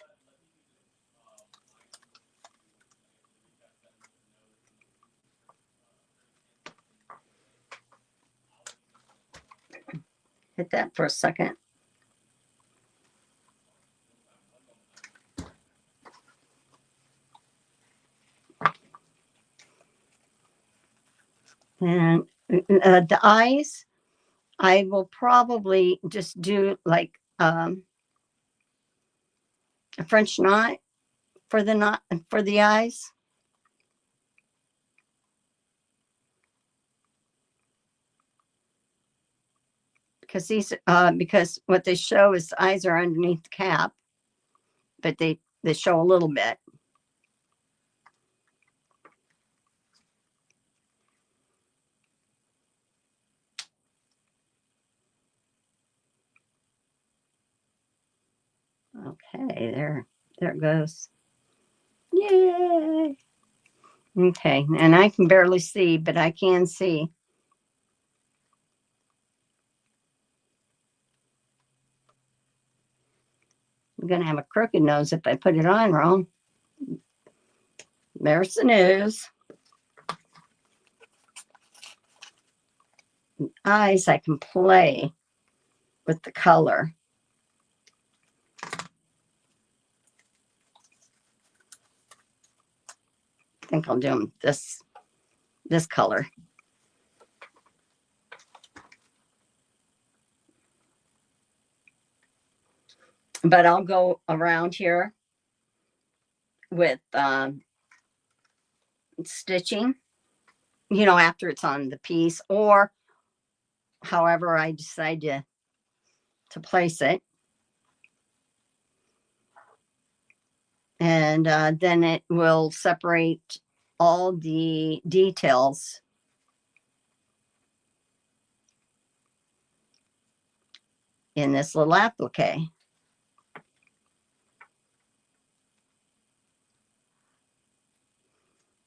Hit that for a second. And the eyes, I will probably just do like a French knot for the eyes. Because what they show is the eyes are underneath the cap, but they show a little bit. Okay, there it goes. Yay! Okay, and I can barely see, but I can see. I'm gonna have a crooked nose if I put it on wrong. There's the nose. Eyes, I can play with the color. I think I'll do them this color. But I'll go around here with stitching, after it's on the piece, or however I decide to place it. And then it will separate all the details in this little applique.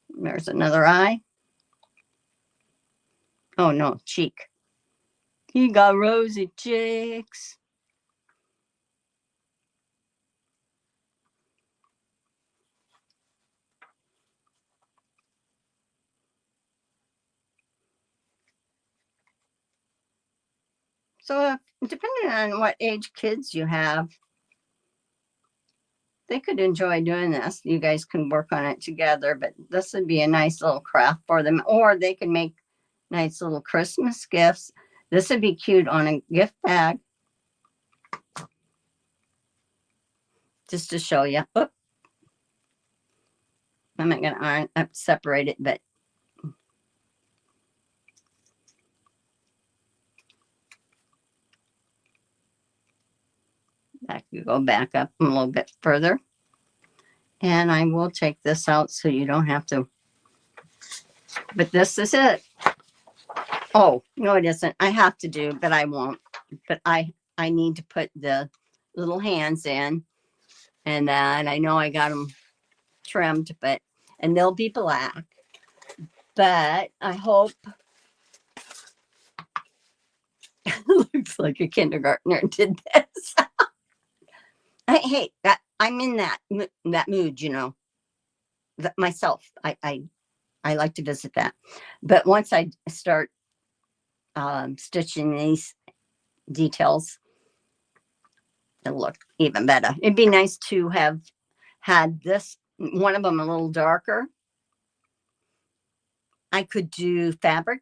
There's another eye. Oh no, cheek. He got rosy cheeks. So depending on what age kids you have, they could enjoy doing this. You guys can work on it together, but this would be a nice little craft for them. Or they can make nice little Christmas gifts. This would be cute on a gift bag. Just to show you. Oop. I'm not going to iron. I have to separate it, but I could go back up a little bit further. And I will take this out so you don't have to. But this is it. Oh, no, it isn't. I have to do, but I won't. But I need to put the little hands in. And then I know I got them trimmed, and they'll be black. But I hope. Looks like a kindergartner did this. Hey, I'm in that mood, myself. I like to visit that. But once I start stitching these details, it'll look even better. It'd be nice to have had this, one of them a little darker. I could do fabric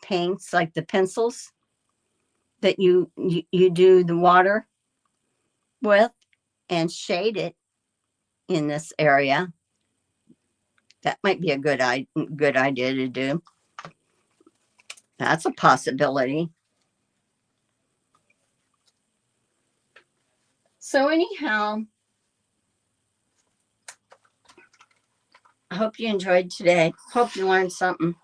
paints like the pencils that you do the water with and shade it in this area. That might be a good idea to do. That's a possibility. So anyhow, I hope you enjoyed today. Hope you learned something.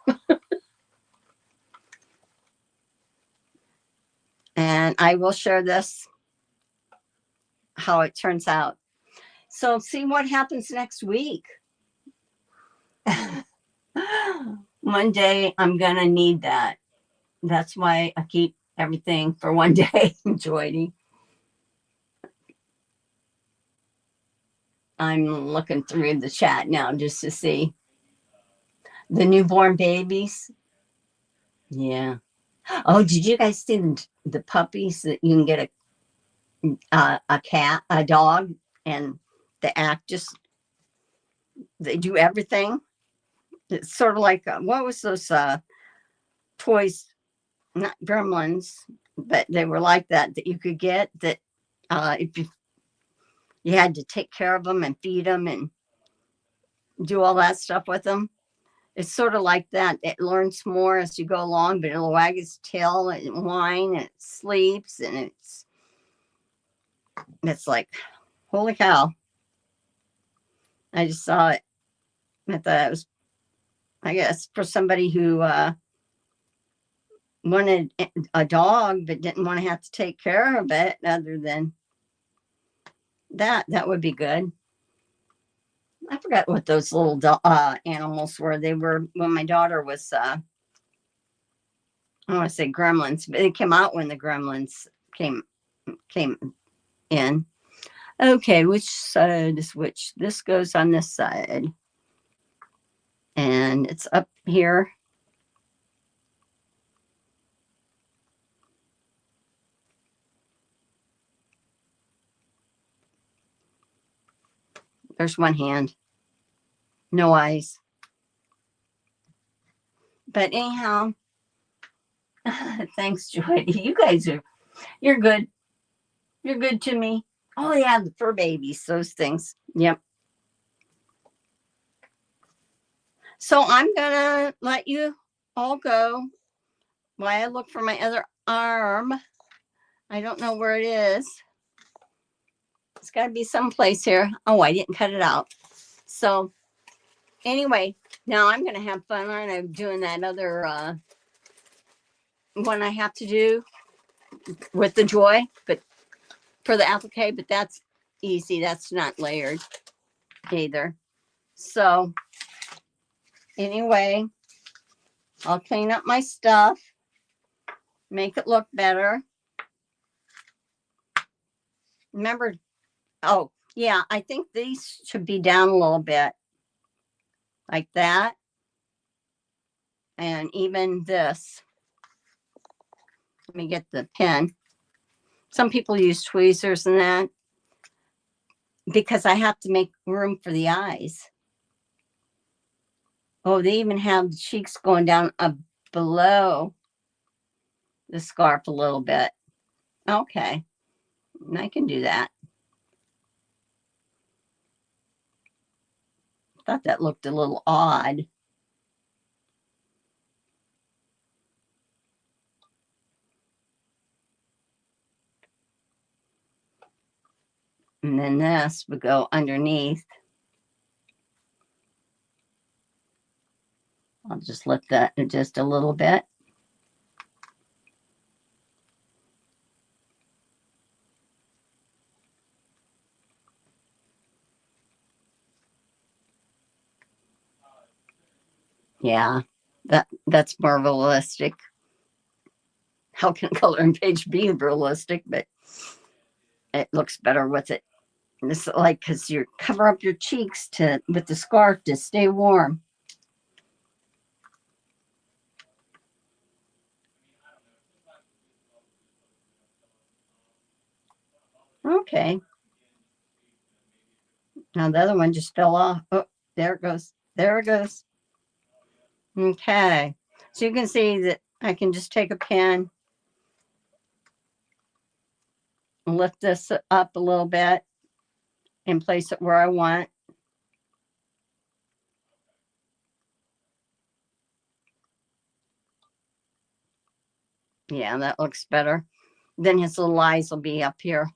And I will share this, how it turns out. So see what happens next week. One day I'm going to need that. That's why I keep everything for one day, Joy. I'm looking through the chat now just to see the newborn babies. Yeah. Oh, did you guys see the puppies that you can get a cat, a dog, and the act just, they do everything. It's sort of like, what was those toys, not gremlins, but they were like that you could get that if you had to take care of them and feed them and do all that stuff with them. It's sort of like that. It learns more as you go along, but it'll wag its tail and whine and it sleeps, and it's like, holy cow. I just saw it. I thought it was, I guess, for somebody who wanted a dog but didn't want to have to take care of it other than that would be good. I forgot what those little animals were. They were when my daughter was, I want to say gremlins, but it came out when the gremlins came in. Okay, which side is which? This goes on this side. And it's up here. There's one hand. No eyes. But anyhow, thanks, Joy. You guys you're good. You're good to me. Oh, yeah, the fur babies, those things. Yep. So I'm going to let you all go while I look for my other arm. I don't know where it is. It's got to be someplace here. Oh, I didn't cut it out. So anyway, now I'm going to have fun learning doing that other one I have to do with the Joy, but for the appliqué, but that's easy. That's not layered either. So anyway, I'll clean up my stuff, make it look better. Remember, oh yeah, I think these should be down a little bit like that. And even this, let me get the pen. Some people use tweezers and that because I have to make room for the eyes. Oh, they even have the cheeks going down below the scarf a little bit. Okay, I can do that. Thought that looked a little odd. And then this would go underneath. I'll just lift that just a little bit. Yeah, that's more realistic. How can coloring page be realistic? But it looks better with it. And it's like, because you cover up your cheeks with the scarf to stay warm. Okay. Now the other one just fell off. Oh, there it goes. There it goes. Okay. So you can see that I can just take a pen and lift this up a little bit and place it where I want. Yeah, that looks better. Then his little eyes will be up here.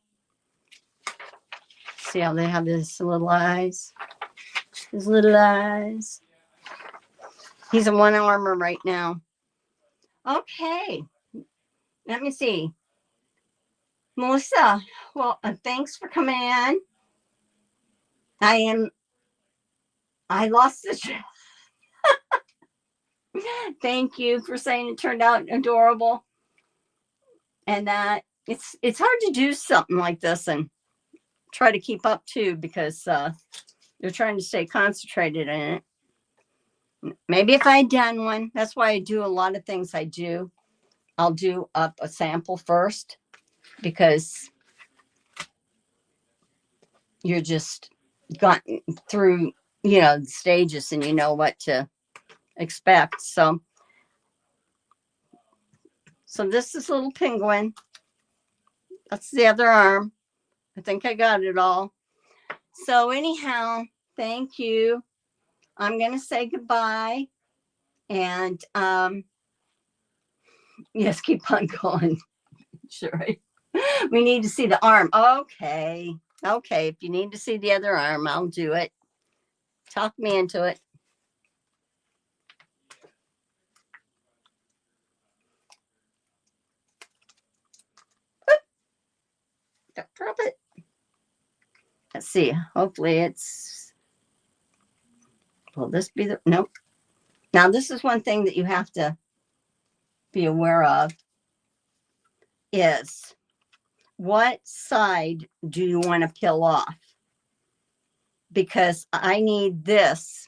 See how they have his little eyes? His little eyes. He's in one armor right now. Okay. Let me see. Melissa, well, thanks for coming in. I lost the Thank you for saying it turned out adorable. And that it's hard to do something like this and try to keep up too, because you're trying to stay concentrated in it. Maybe if I had done one, that's why I do a lot of things I do. I'll do up a sample first, because you're just gotten through, the stages, and you know what to expect. So this is little penguin. That's the other arm. I think I got it all. So anyhow, thank you. I'm going to say goodbye. And yes, keep on going. Sure. We need to see the arm. Okay. If you need to see the other arm, I'll do it. Talk me into it. Don't drop it. Let's see. Hopefully it's. Will this be the. Nope. Now, this is one thing that you have to be aware of, is what side do you want to peel off? Because I need this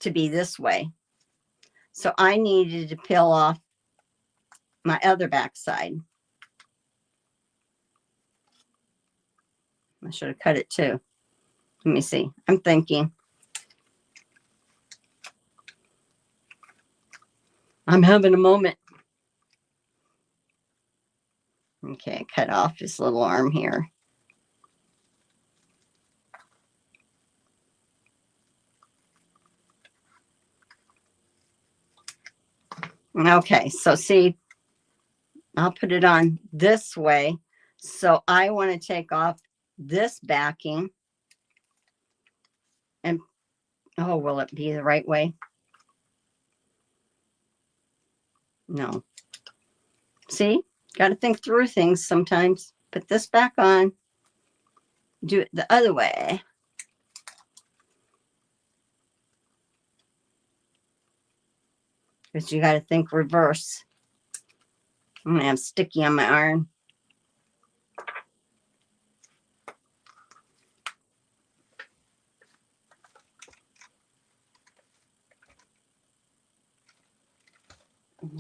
to be this way. So I needed to peel off my other back side. I should have cut it too. Let me see. I'm thinking. I'm having a moment. Okay, cut off his little arm here. Okay, so see, I'll put it on this way. So I want to take off this backing. And, oh, will it be the right way? No. See, got to think through things sometimes. Put this back on. Do it the other way. Because you got to think reverse. I'm going to have sticky on my arm.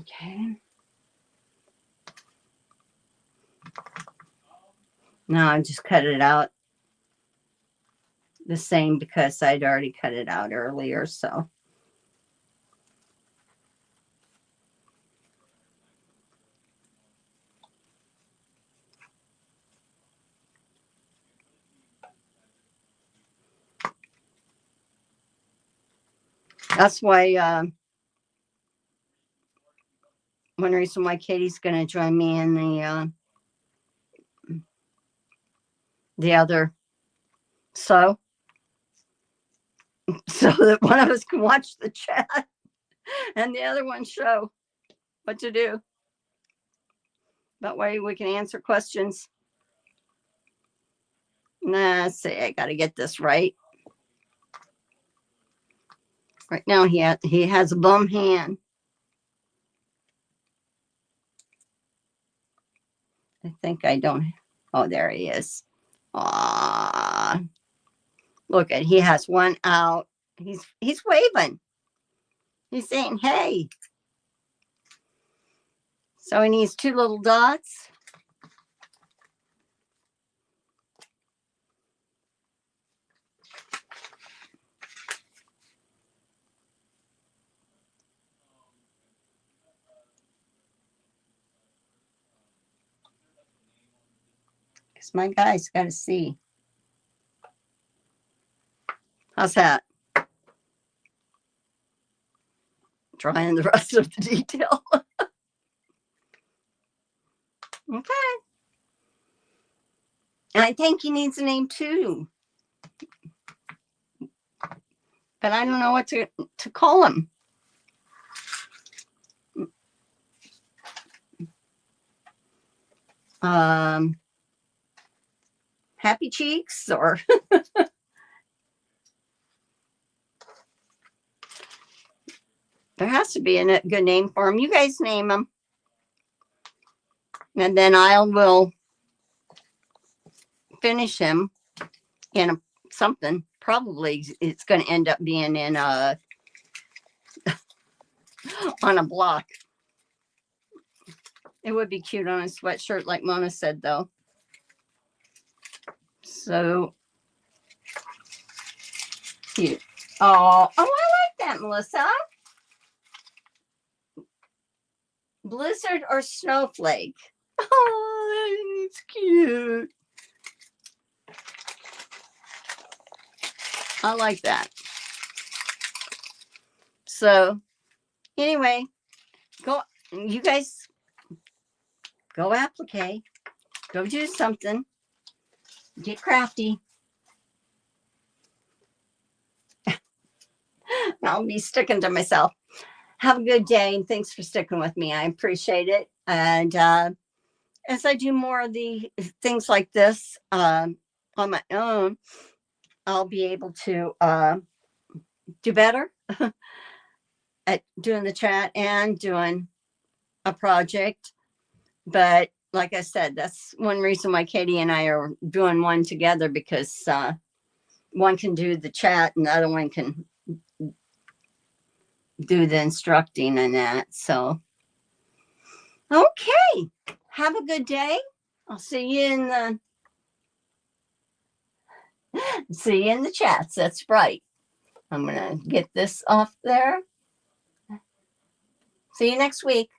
Okay. Now I just cut it out the same, because I'd already cut it out earlier. So that's why one reason why Katie's going to join me in the other so that one of us can watch the chat and the other one show what to do. That way we can answer questions. Let's see, I got to get this right. Right now he has a bum hand. I think I don't. Oh, there he is. Aw. Look at, he has one out. He's waving. He's saying, hey. So he needs two little dots. Because my guy's got to see. How's that? Trying the rest of the detail. Okay. And I think he needs a name too. But I don't know what to call him. Happy Cheeks or there has to be a good name for him. You guys name him. And then I will finish him in something. Probably it's going to end up being in on a block. It would be cute on a sweatshirt, like Mona said, though. So cute. Oh, I like that, Melissa. Blizzard or snowflake? Oh, it's cute. I like that. So anyway, go. You guys go applique. Go do something. Get crafty. I'll be sticking to myself. Have a good day, and thanks for sticking with me. I appreciate it. And as I do more of the things like this on my own, I'll be able to do better at doing the chat and doing a project. But like I said, that's one reason why Katie and I are doing one together, because one can do the chat and the other one can do the instructing and that. So, okay. Have a good day. I'll see you in the chats. That's right. I'm going to get this off there. See you next week.